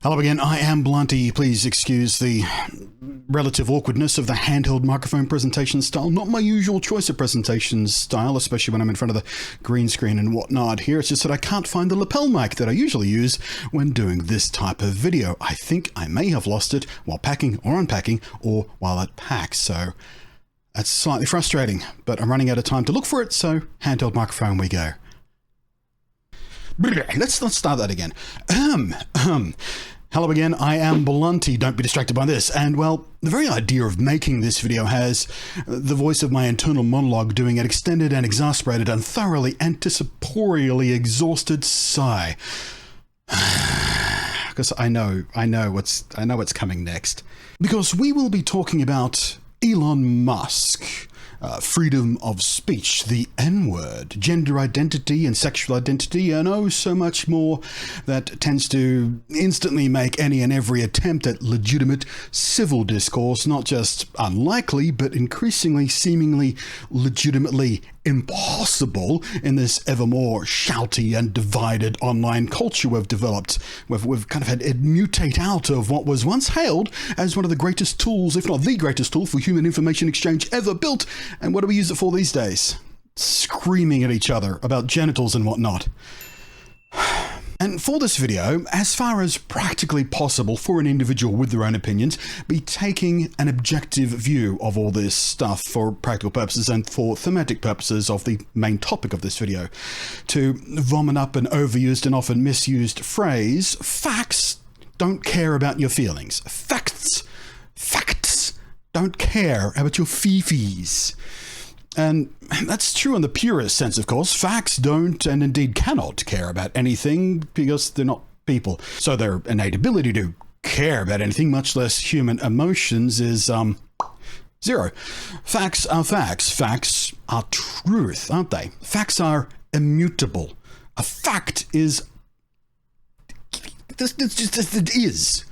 Hello again, I am Blunty. Please excuse the relative awkwardness of the handheld microphone presentation style. Not my usual choice of presentation style, especially when I'm in front of the green screen and whatnot here. It's just that I can't find the lapel mic that I usually use when doing this type of video. I think I may have lost it while packing or unpacking or while it packs, so that's slightly frustrating, but I'm running out of time to look for it, so handheld microphone we go. Let's start that again. Hello again, I am Blunty. Don't be distracted by this. And well, the very idea of making this video has the voice of my internal monologue doing an extended and exasperated and thoroughly anticipatorially exhausted sigh. Because I know what's coming next. Because we will be talking about Elon Musk. Freedom of speech, the N-word, gender identity and sexual identity, and oh so much more that tends to instantly make any and every attempt at legitimate civil discourse not just unlikely, but increasingly seemingly legitimately impossible in this ever more shouty and divided online culture we've developed. We've kind of had it mutate out of what was once hailed as one of the greatest tools, if not the greatest tool for human information exchange ever built. And what do we use it for these days? Screaming at each other about genitals and whatnot. And for this video, as far as practically possible for an individual with their own opinions, be taking an objective view of all this stuff for practical purposes and for thematic purposes of the main topic of this video. To vomit up an overused and often misused phrase, facts don't care about your feelings. Facts don't care about your fifis. And that's true in the purest sense, of course. Facts don't and indeed cannot care about anything because they're not people. So their innate ability to care about anything, much less human emotions, is zero. Facts are facts. Facts are truth, aren't they? Facts are immutable. A fact is... It is.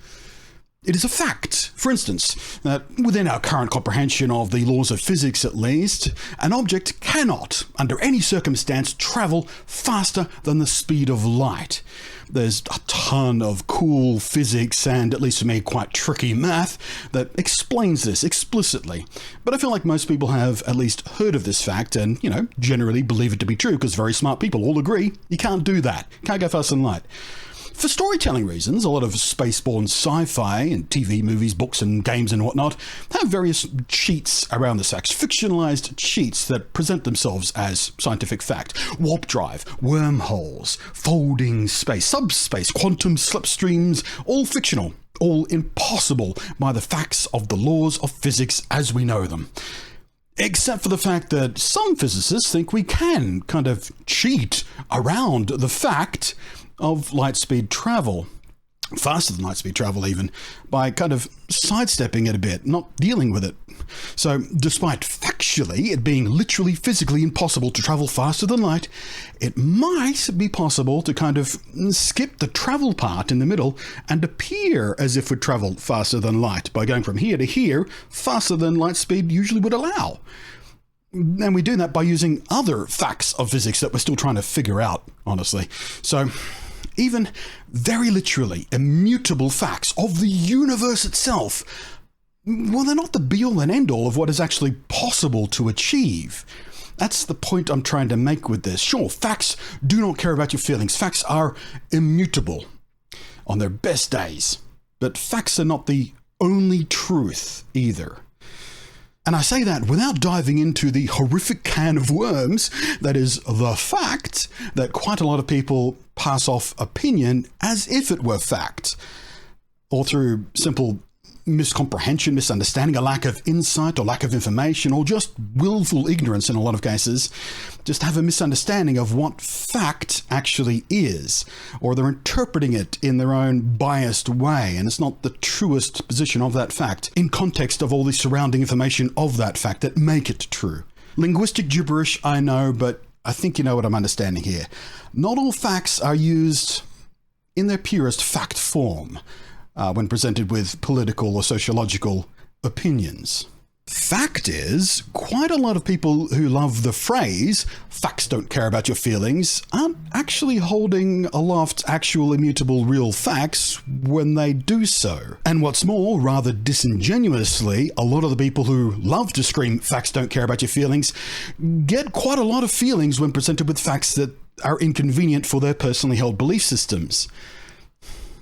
It is a fact, for instance, that within our current comprehension of the laws of physics at least, an object cannot, under any circumstance, travel faster than the speed of light. There's a ton of cool physics and, at least for me, quite tricky math that explains this explicitly. But I feel like most people have at least heard of this fact and, generally believe it to be true because very smart people all agree you can't do that. Can't go faster than light. For storytelling reasons, a lot of spaceborne sci-fi and TV, movies, books and games and whatnot have various cheats around this fact, fictionalized cheats that present themselves as scientific fact. Warp drive, wormholes, folding space, subspace, quantum slipstreams, all fictional, all impossible by the facts of the laws of physics as we know them. Except for the fact that some physicists think we can kind of cheat around the fact of light speed travel, faster than light speed travel even, by kind of sidestepping it a bit, not dealing with it. So despite factually it being literally physically impossible to travel faster than light, it might be possible to kind of skip the travel part in the middle and appear as if we traveled faster than light by going from here to here faster than light speed usually would allow. And we do that by using other facts of physics that we're still trying to figure out, honestly. So even very literally immutable facts of the universe itself, well, they're not the be-all and end-all of what is actually possible to achieve. That's the point I'm trying to make with this. Sure, facts do not care about your feelings. Facts are immutable on their best days. But facts are not the only truth either. And I say that without diving into the horrific can of worms that is the fact that quite a lot of people pass off opinion as if it were fact, or through simple miscomprehension, misunderstanding, a lack of insight or lack of information, or just willful ignorance in a lot of cases, just have a misunderstanding of what fact actually is, or they're interpreting it in their own biased way, and it's not the truest position of that fact in context of all the surrounding information of that fact that make it true. Linguistic gibberish, I know, but I think you know what I'm understanding here. Not all facts are used in their purest fact form when presented with political or sociological opinions. Fact is, quite a lot of people who love the phrase, facts don't care about your feelings, aren't actually holding aloft actual immutable real facts when they do so. And what's more, rather disingenuously, a lot of the people who love to scream, facts don't care about your feelings, get quite a lot of feelings when presented with facts that are inconvenient for their personally held belief systems.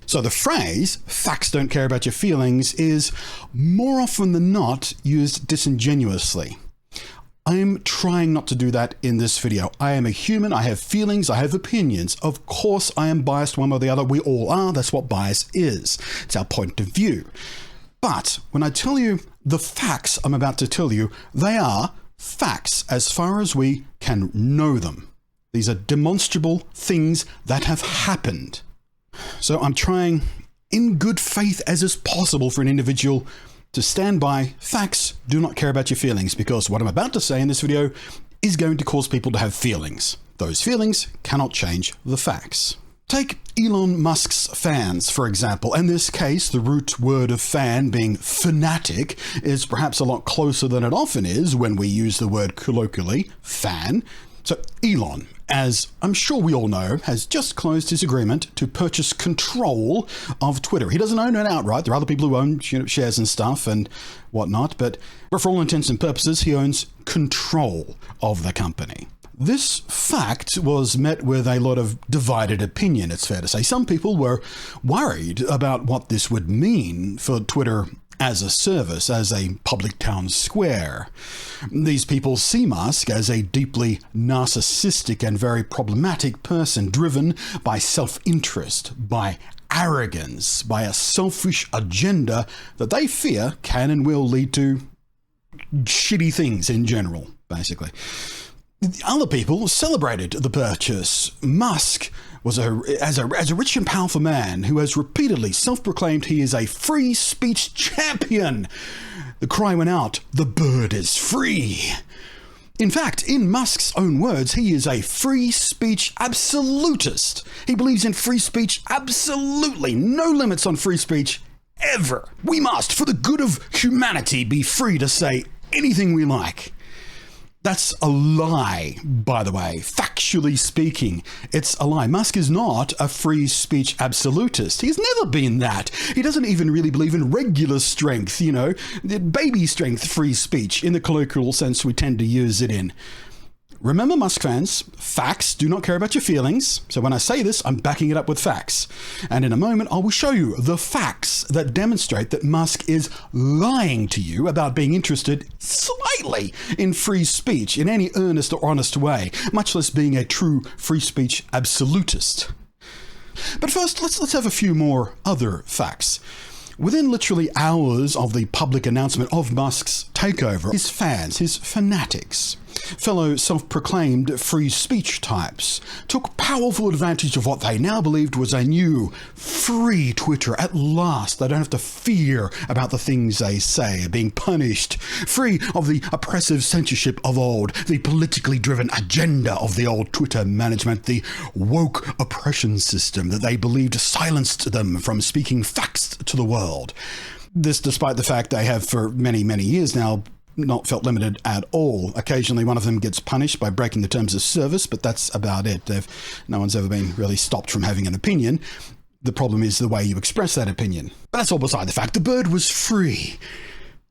So the phrase, facts don't care about your feelings, is more often than not used disingenuously. I'm trying not to do that in this video. I am a human, I have feelings, I have opinions. Of course I am biased one way or the other, we all are, that's what bias is. It's our point of view. But when I tell you the facts I'm about to tell you, they are facts as far as we can know them. These are demonstrable things that have happened. So I'm trying, in good faith as is possible for an individual, to stand by facts do not care about your feelings, because what I'm about to say in this video is going to cause people to have feelings. Those feelings cannot change the facts. Take Elon Musk's fans, for example. In this case, the root word of fan being fanatic is perhaps a lot closer than it often is when we use the word colloquially, fan. So Elon, as I'm sure we all know, has just closed his agreement to purchase control of Twitter. He doesn't own it outright. There are other people who own shares and stuff and whatnot, but for all intents and purposes, he owns control of the company. This fact was met with a lot of divided opinion, it's fair to say. Some people were worried about what this would mean for Twitter as a service, as a public town square. These people see Musk as a deeply narcissistic and very problematic person, driven by self-interest, by arrogance, by a selfish agenda that they fear can and will lead to shitty things in general, basically. Other people celebrated the purchase. Musk was as a rich and powerful man who has repeatedly self-proclaimed he is a free speech champion. The cry went out, the bird is free. In fact, in Musk's own words, he is a free speech absolutist. He believes in free speech absolutely. No limits on free speech ever. We must, for the good of humanity, be free to say anything we like. That's a lie, by the way. Factually speaking, it's a lie. Musk is not a free speech absolutist. He's never been that. He doesn't even really believe in regular strength, baby strength free speech in the colloquial sense we tend to use it in. Remember, Musk fans, facts do not care about your feelings. So when I say this, I'm backing it up with facts. And in a moment, I will show you the facts that demonstrate that Musk is lying to you about being interested slightly in free speech in any earnest or honest way, much less being a true free speech absolutist. But first, let's have a few more other facts. Within literally hours of the public announcement of Musk's takeover, his fans, his fanatics, fellow self-proclaimed free speech types, took powerful advantage of what they now believed was a new, free Twitter. At last, they don't have to fear about the things they say being punished, free of the oppressive censorship of old, the politically driven agenda of the old Twitter management, the woke oppression system that they believed silenced them from speaking facts to the world. This despite the fact they have for many, many years now not felt limited at all. Occasionally one of them gets punished by breaking the terms of service, but that's about it. No one's ever been really stopped from having an opinion. The problem is the way you express that opinion. But that's all beside the fact. The bird was free.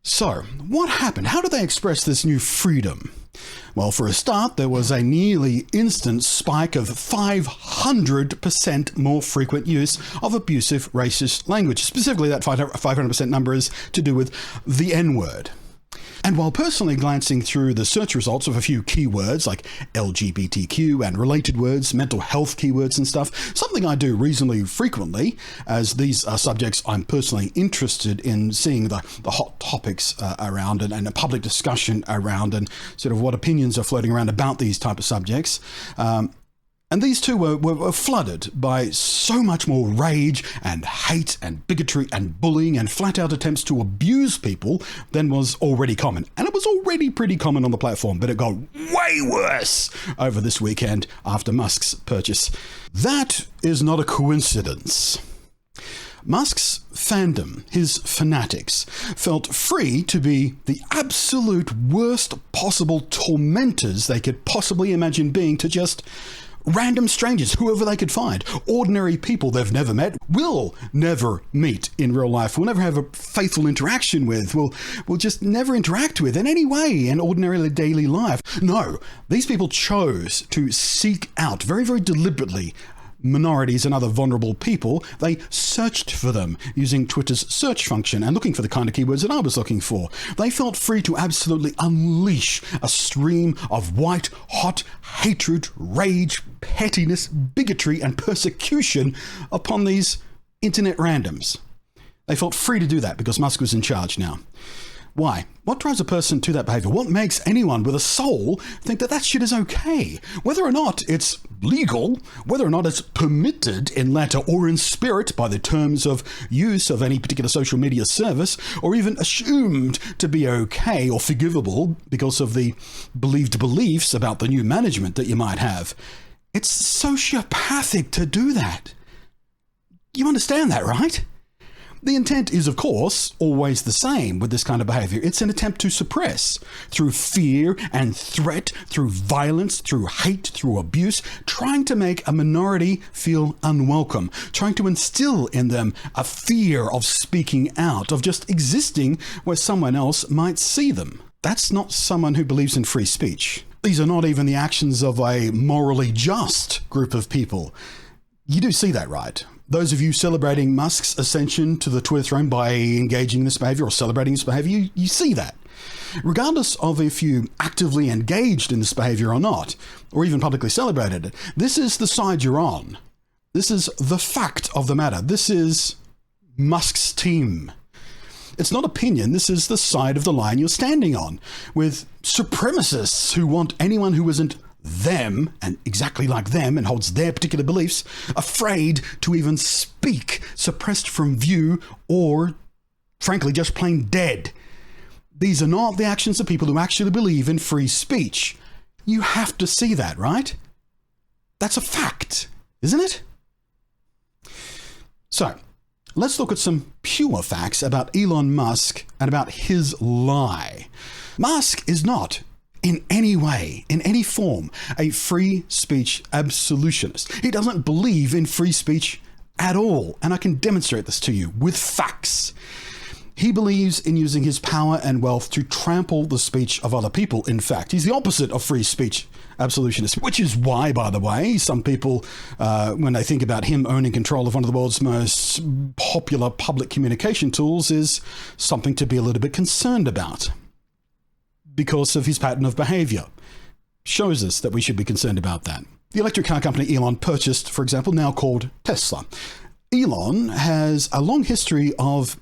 So, what happened? How did they express this new freedom? Well, for a start, there was a nearly instant spike of 500% more frequent use of abusive racist language. Specifically, that 500% number is to do with the N-word. And while personally glancing through the search results of a few keywords like LGBTQ and related words, mental health keywords and stuff, something I do reasonably frequently, as these are subjects I'm personally interested in seeing the hot topics around and a public discussion around and sort of what opinions are floating around about these type of subjects. And these two were flooded by so much more rage and hate and bigotry and bullying and flat-out attempts to abuse people than was already common. And it was already pretty common on the platform, but it got way worse over this weekend after Musk's purchase. That is not a coincidence. Musk's fandom, his fanatics, felt free to be the absolute worst possible tormentors they could possibly imagine being to just random strangers, whoever they could find, ordinary people they've never met, will never meet in real life, will never have a faithful interaction with, will just never interact with in any way in ordinary daily life. No, these people chose to seek out very, very deliberately minorities and other vulnerable people. They searched for them using Twitter's search function and looking for the kind of keywords that I was looking for. They felt free to absolutely unleash a stream of white-hot hatred, rage, pettiness, bigotry, and persecution upon these internet randoms. They felt free to do that because Musk was in charge now. Why? What drives a person to that behavior? What makes anyone with a soul think that that shit is okay? Whether or not it's legal, whether or not it's permitted in letter or in spirit by the terms of use of any particular social media service, or even assumed to be okay or forgivable because of the believed beliefs about the new management that you might have. It's sociopathic to do that. You understand that, right? The intent is, of course, always the same with this kind of behavior. It's an attempt to suppress through fear and threat, through violence, through hate, through abuse, trying to make a minority feel unwelcome, trying to instill in them a fear of speaking out, of just existing where someone else might see them. That's not someone who believes in free speech. These are not even the actions of a morally just group of people. You do see that, right? Those of you celebrating Musk's ascension to the Twitter throne by engaging in this behavior or celebrating this behavior, you see that. Regardless of if you actively engaged in this behavior or not, or even publicly celebrated it, this is the side you're on. This is the fact of the matter. This is Musk's team. It's not opinion. This is the side of the line you're standing on, with supremacists who want anyone who isn't them and exactly like them and holds their particular beliefs afraid to even speak, suppressed from view, or frankly just plain dead. These are not the actions of people who actually believe in free speech. You have to see that, right? That's a fact, isn't it? So let's look at some pure facts about Elon Musk and about his lie. Musk is not in any way, in any form, a free speech absolutionist. He doesn't believe in free speech at all, and I can demonstrate this to you with facts. He believes in using his power and wealth to trample the speech of other people. In fact, he's the opposite of free speech absolutionist, which is why, by the way, some people, when they think about him owning control of one of the world's most popular public communication tools, is something to be a little bit concerned about, because of his pattern of behavior. Shows us that we should be concerned about that. The electric car company Elon purchased, for example, now called Tesla. Elon has a long history of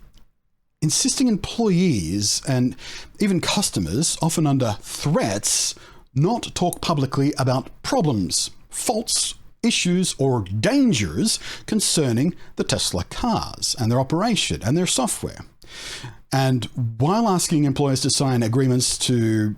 insisting employees and even customers, often under threats, not talk publicly about problems, faults, issues, or dangers concerning the Tesla cars and their operation and their software. And while asking employers to sign agreements to,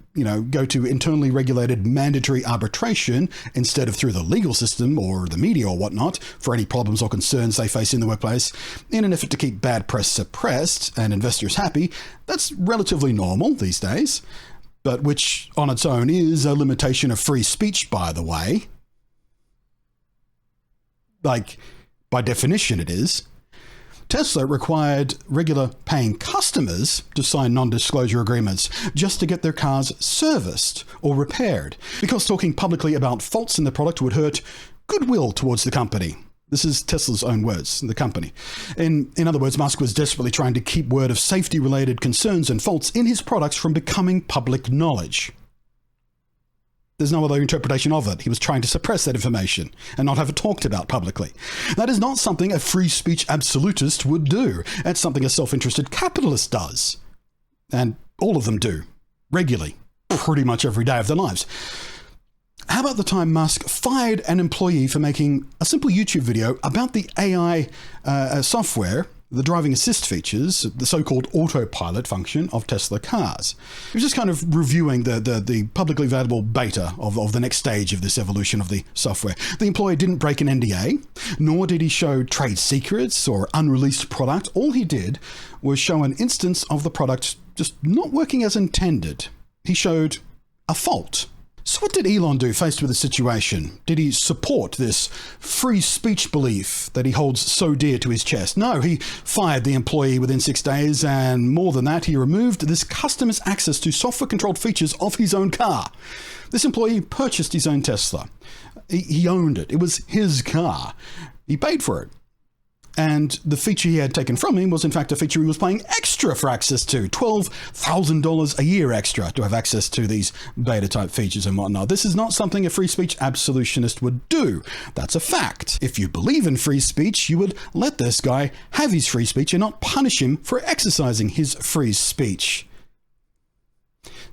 go to internally regulated mandatory arbitration instead of through the legal system or the media or whatnot for any problems or concerns they face in the workplace, in an effort to keep bad press suppressed and investors happy, that's relatively normal these days, but which on its own is a limitation of free speech, by the way. Like, by definition it is. Tesla required regular paying customers to sign non-disclosure agreements just to get their cars serviced or repaired, because talking publicly about faults in the product would hurt goodwill towards the company. This is Tesla's own words, the company. In other words, Musk was desperately trying to keep word of safety-related concerns and faults in his products from becoming public knowledge. There's no other interpretation of it. He was trying to suppress that information and not have it talked about publicly. That is not something a free speech absolutist would do. That's something a self-interested capitalist does. And all of them do, regularly, pretty much every day of their lives. How about the time Musk fired an employee for making a simple YouTube video about the AI software the driving assist features, the so-called autopilot function of Tesla cars. He was just kind of reviewing the publicly available beta of the next stage of this evolution of the software. The employee didn't break an NDA, nor did he show trade secrets or unreleased product. All he did was show an instance of the product just not working as intended. He showed a fault. So what did Elon do faced with the situation? Did he support this free speech belief that he holds so dear to his chest? No, he fired the employee within 6 days, and more than that, he removed this customer's access to software-controlled features of his own car. This employee purchased his own Tesla. He owned it. It was his car. He paid for it. And the feature he had taken from him was, in fact, a feature he was paying extra for access to. $12,000 a year extra to have access to these beta-type features and whatnot. This is not something a free speech absolutionist would do. That's a fact. If you believe in free speech, you would let this guy have his free speech and not punish him for exercising his free speech.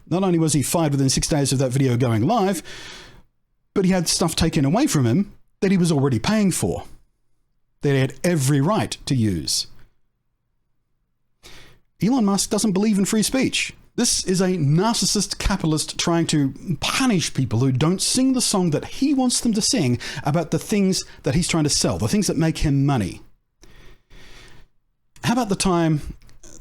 Not only was he fired within 6 days of that video going live, but he had stuff taken away from him that he was already paying for, that he had every right to use. Elon Musk doesn't believe in free speech. This is a narcissist capitalist trying to punish people who don't sing the song that he wants them to sing about the things that he's trying to sell, the things that make him money. How about the time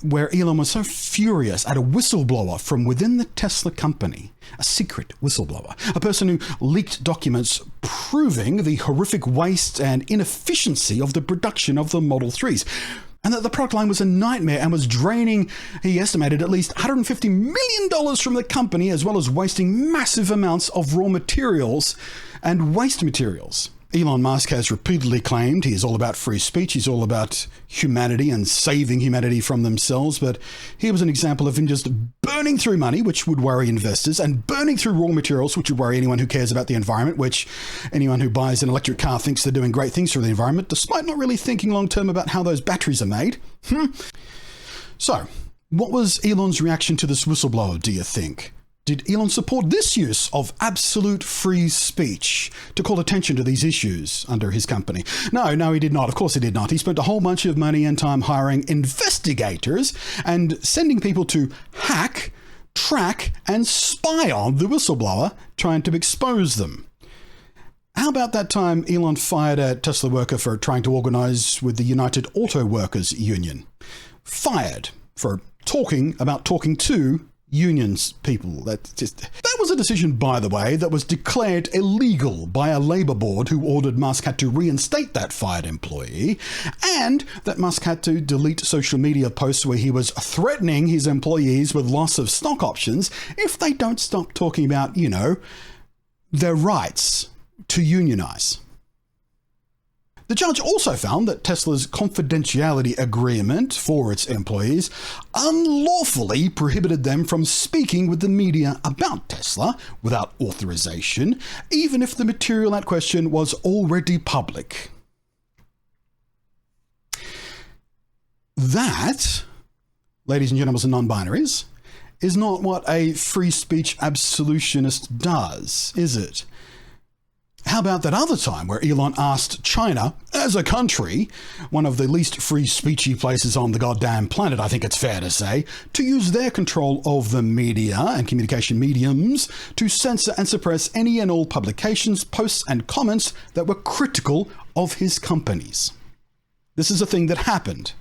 where Elon was so furious at a whistleblower from within the Tesla company, a secret whistleblower, a person who leaked documents proving the horrific waste and inefficiency of the production of the Model 3s, and that the product line was a nightmare and was draining, he estimated, at least $150 million from the company, as well as wasting massive amounts of raw materials and waste materials. Elon Musk has repeatedly claimed he is all about free speech, he's all about humanity and saving humanity from themselves, but here was an example of him just burning through money, which would worry investors, and burning through raw materials, which would worry anyone who cares about the environment, which anyone who buys an electric car thinks they're doing great things for the environment, despite not really thinking long-term about how those batteries are made. So, what was Elon's reaction to this whistleblower, do you think? Did Elon support this use of absolute free speech to call attention to these issues under his company? No, he did not. Of course he did not. He spent a whole bunch of money and time hiring investigators and sending people to hack, track, and spy on the whistleblower, trying to expose them. How about that time Elon fired a Tesla worker for trying to organize with the United Auto Workers Union? Fired for talking to unions people. That was a decision, by the way, that was declared illegal by a Labour board who ordered Musk had to reinstate that fired employee, and that Musk had to delete social media posts where he was threatening his employees with loss of stock options if they don't stop talking about, their rights to unionize. The judge also found that Tesla's confidentiality agreement for its employees unlawfully prohibited them from speaking with the media about Tesla without authorization, even if the material at question was already public. That, ladies and gentlemen and non-binaries, is not what a free speech absolutionist does, is it? How about that other time where Elon asked China, as a country, one of the least free speechy places on the goddamn planet, I think it's fair to say, to use their control of the media and communication mediums to censor and suppress any and all publications, posts, and comments that were critical of his companies. This is a thing that happened.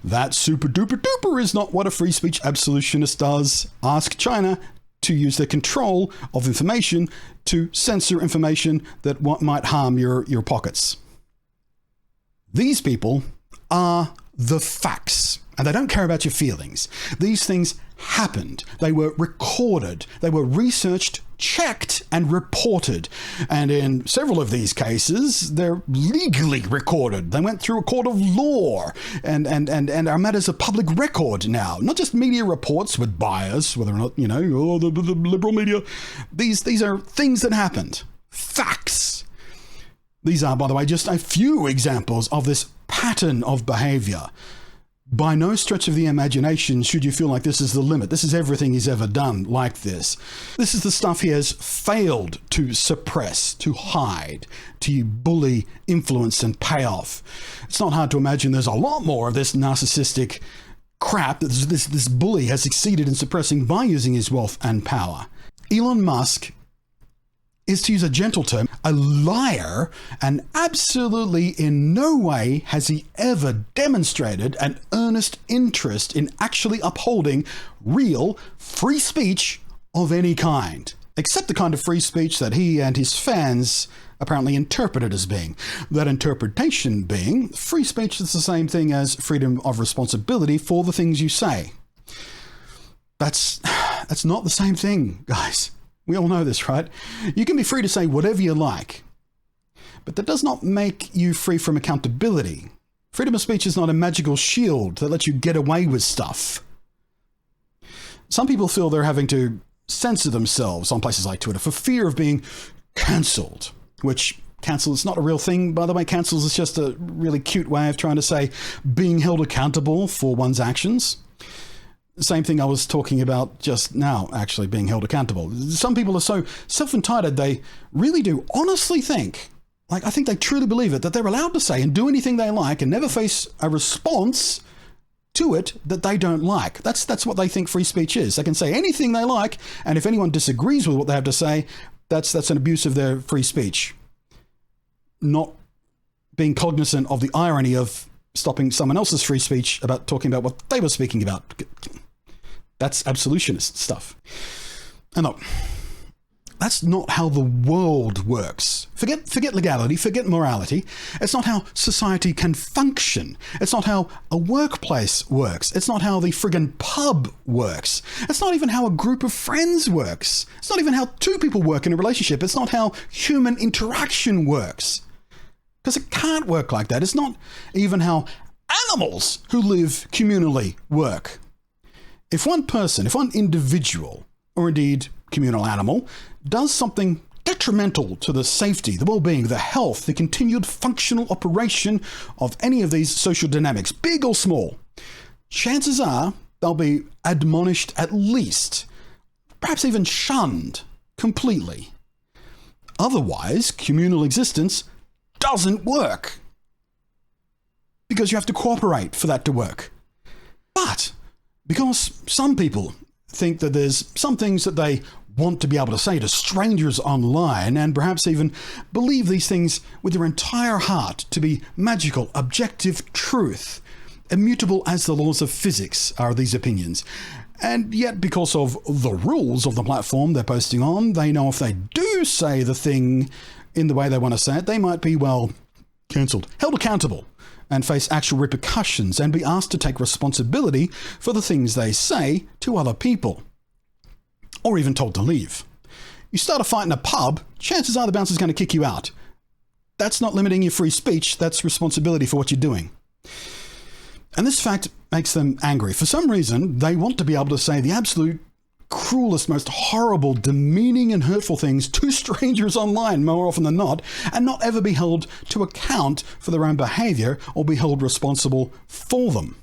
That super duper duper is not what a free speech absolutionist does. Ask China to use their control of information to censor information that might harm your pockets. These people are the facts, and they don't care about your feelings. These things happened. They were recorded. They were researched, checked, and reported. And in several of these cases, they're legally recorded. They went through a court of law and are matters of public record now. Not just media reports with bias, whether or not, the liberal media. These are things that happened. Facts. These are, by the way, just a few examples of this pattern of behavior. By no stretch of the imagination should you feel like this is the limit. This is everything he's ever done like this. This is the stuff he has failed to suppress, to hide, to bully, influence, and pay off. It's not hard to imagine there's a lot more of this narcissistic crap that this bully has succeeded in suppressing by using his wealth and power. Elon Musk is, to use a gentle term, a liar, and absolutely in no way has he ever demonstrated an earnest interest in actually upholding real free speech of any kind, except the kind of free speech that he and his fans apparently interpret it as being. That interpretation being, free speech is the same thing as freedom of responsibility for the things you say. That's not the same thing, guys. We all know this, right? You can be free to say whatever you like, but that does not make you free from accountability. Freedom of speech is not a magical shield that lets you get away with stuff. Some people feel they're having to censor themselves on places like Twitter for fear of being cancelled, which cancel is not a real thing, by the way. Cancels is just a really cute way of trying to say being held accountable for one's actions. Same thing I was talking about just now, actually, being held accountable. Some people are so self-entitled, they really do honestly think, like I think they truly believe it, that they're allowed to say and do anything they like and never face a response to it that they don't like. That's what they think free speech is. They can say anything they like, and if anyone disagrees with what they have to say, that's an abuse of their free speech. Not being cognizant of the irony of stopping someone else's free speech about talking about what they were speaking about. That's absolutionist stuff. And look, that's not how the world works. Forget legality, forget morality. It's not how society can function. It's not how a workplace works. It's not how the friggin' pub works. It's not even how a group of friends works. It's not even how two people work in a relationship. It's not how human interaction works. Because it can't work like that. It's not even how animals who live communally work. If one person, if one individual, or indeed communal animal, does something detrimental to the safety, the well-being, the health, the continued functional operation of any of these social dynamics, big or small, chances are they'll be admonished at least, perhaps even shunned completely. Otherwise, communal existence doesn't work. Because you have to cooperate for that to work. But because some people think that there's some things that they want to be able to say to strangers online, and perhaps even believe these things with their entire heart to be magical, objective truth, immutable as the laws of physics are these opinions. And yet, because of the rules of the platform they're posting on, they know if they do say the thing in the way they want to say it, they might be, well, cancelled, held accountable, and face actual repercussions and be asked to take responsibility for the things they say to other people. Or even told to leave. You start a fight in a pub, chances are the bouncer's going to kick you out. That's not limiting your free speech, that's responsibility for what you're doing. And this fact makes them angry. For some reason, they want to be able to say the absolute cruelest, most horrible, demeaning and hurtful things to strangers online more often than not, and not ever be held to account for their own behavior or be held responsible for them.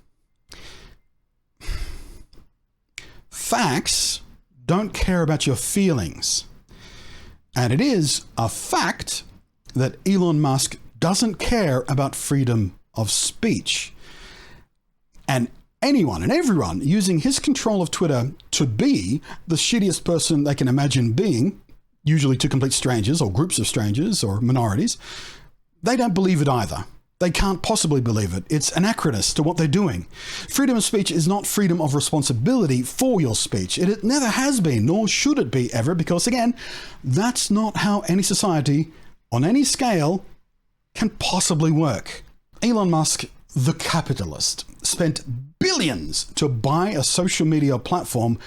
Facts don't care about your feelings. And it is a fact that Elon Musk doesn't care about freedom of speech. And anyone and everyone using his control of Twitter to be the shittiest person they can imagine being, usually to complete strangers or groups of strangers or minorities, they don't believe it either. They can't possibly believe it. It's anachronous to what they're doing. Freedom of speech is not freedom of responsibility for your speech. It never has been, nor should it be ever, because again, that's not how any society on any scale can possibly work. Elon Musk, the capitalist, spent billions to buy a social media platform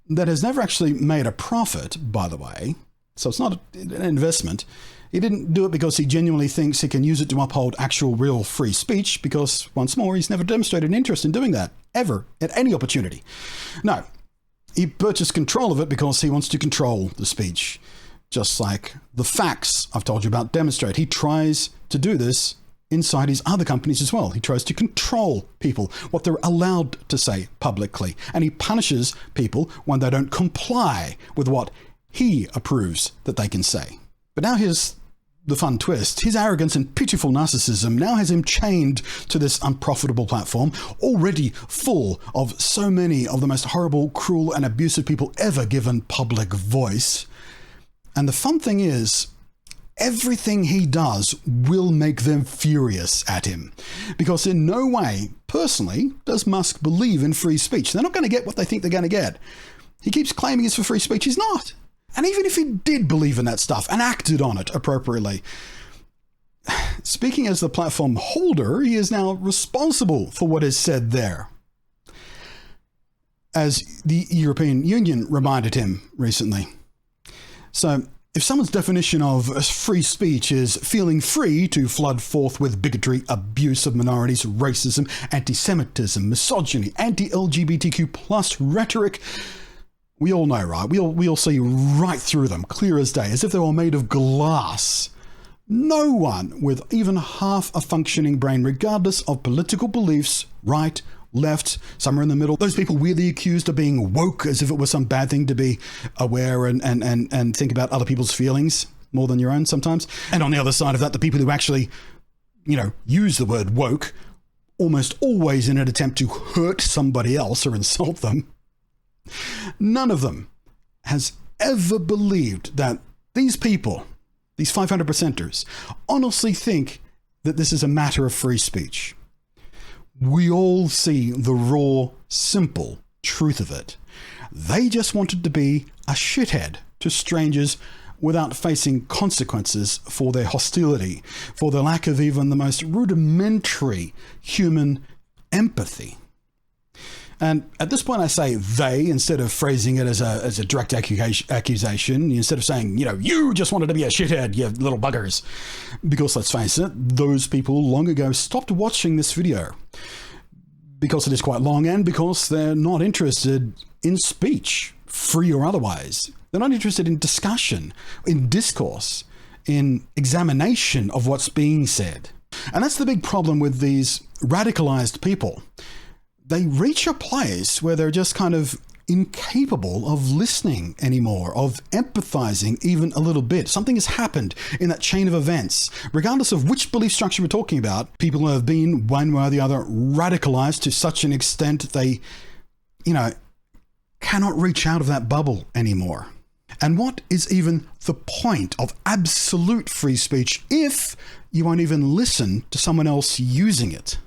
that has never actually made a profit, by the way. So it's not an investment. He didn't do it because he genuinely thinks he can use it to uphold actual real free speech, because once more, he's never demonstrated an interest in doing that, ever, at any opportunity. No, he purchased control of it because he wants to control the speech. Just like the facts I've told you about demonstrate. He tries to do this inside his other companies as well. He tries to control people, what they're allowed to say publicly, and he punishes people when they don't comply with what he approves that they can say. But now here's the fun twist. His arrogance and pitiful narcissism now has him chained to this unprofitable platform, already full of so many of the most horrible, cruel, and abusive people ever given public voice. And the fun thing is, everything he does will make them furious at him. Because in no way, personally, does Musk believe in free speech. They're not going to get what they think they're going to get. He keeps claiming it's for free speech. He's not. And even if he did believe in that stuff and acted on it appropriately, speaking as the platform holder, he is now responsible for what is said there. As the European Union reminded him recently. So, if someone's definition of free speech is feeling free to flood forth with bigotry, abuse of minorities, racism, anti-Semitism, misogyny, anti-LGBTQ plus rhetoric, we all know, right? We'll see right through them, clear as day, as if they were made of glass. No one with even half a functioning brain, regardless of political beliefs, right, left, somewhere in the middle. Those people weirdly accused of being woke, as if it was some bad thing to be aware and think about other people's feelings more than your own sometimes. And on the other side of that, the people who actually, use the word woke, almost always in an attempt to hurt somebody else or insult them. None of them has ever believed that these people, these 500%ers, honestly think that this is a matter of free speech. We all see the raw, simple truth of it. They just wanted to be a shithead to strangers without facing consequences for their hostility, for their lack of even the most rudimentary human empathy. And at this point I say they, instead of phrasing it as a direct accusation, instead of saying, you just wanted to be a shithead, you little buggers. Because let's face it, those people long ago stopped watching this video. Because it is quite long and because they're not interested in speech, free or otherwise. They're not interested in discussion, in discourse, in examination of what's being said. And that's the big problem with these radicalized people. They reach a place where they're just kind of incapable of listening anymore, of empathizing even a little bit. Something has happened in that chain of events. Regardless of which belief structure we're talking about, people have been one way or the other radicalized to such an extent they, cannot reach out of that bubble anymore. And what is even the point of absolute free speech if you won't even listen to someone else using it?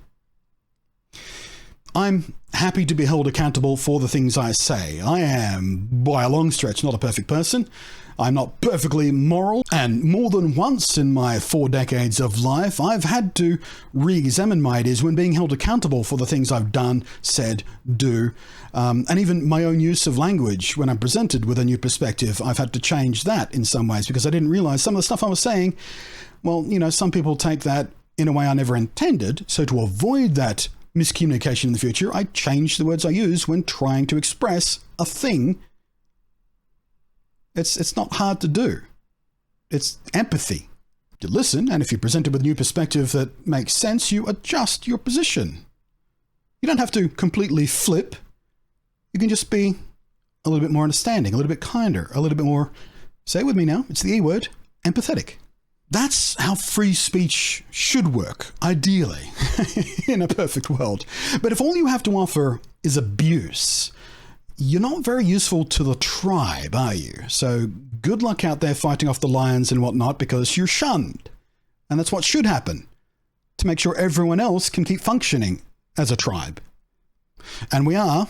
I'm happy to be held accountable for the things I say. I am, by a long stretch, not a perfect person. I'm not perfectly moral. And more than once in my 4 decades of life, I've had to re-examine my ideas when being held accountable for the things I've done, said, do, and even my own use of language. When I'm presented with a new perspective, I've had to change that in some ways because I didn't realize some of the stuff I was saying, some people take that in a way I never intended. So to avoid that miscommunication in the future, I change the words I use when trying to express a thing. It's not hard to do. It's empathy. You listen, and if you're presented with a new perspective that makes sense, you adjust your position. You don't have to completely flip. You can just be a little bit more understanding, a little bit kinder, a little bit more, say it with me now, it's the E word, empathetic. That's how free speech should work, ideally, in a perfect world. But if all you have to offer is abuse, you're not very useful to the tribe, are you? So good luck out there fighting off the lions and whatnot because you're shunned. And that's what should happen to make sure everyone else can keep functioning as a tribe. And we are,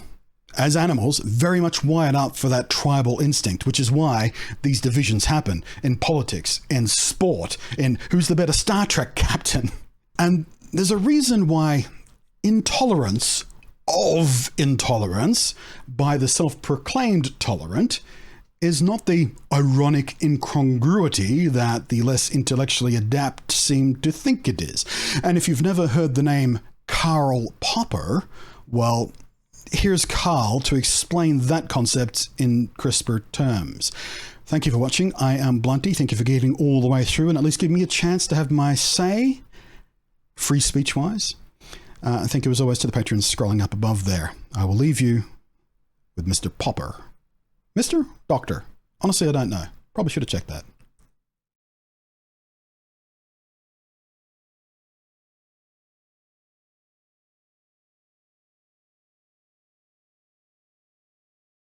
as animals, very much wired up for that tribal instinct, which is why these divisions happen in politics, in sport, in who's the better Star Trek captain. And there's a reason why intolerance of intolerance by the self-proclaimed tolerant is not the ironic incongruity that the less intellectually adept seem to think it is. And if you've never heard the name Karl Popper, well, here's Carl to explain that concept in crisper terms. Thank you for watching. I am Blunty. Thank you for getting all the way through and at least giving me a chance to have my say. free speech-wise. Thank you as always to the patrons scrolling up above there. I will leave you with Mr. Popper. Mr. Doctor. Honestly, I don't know. Probably should have checked that.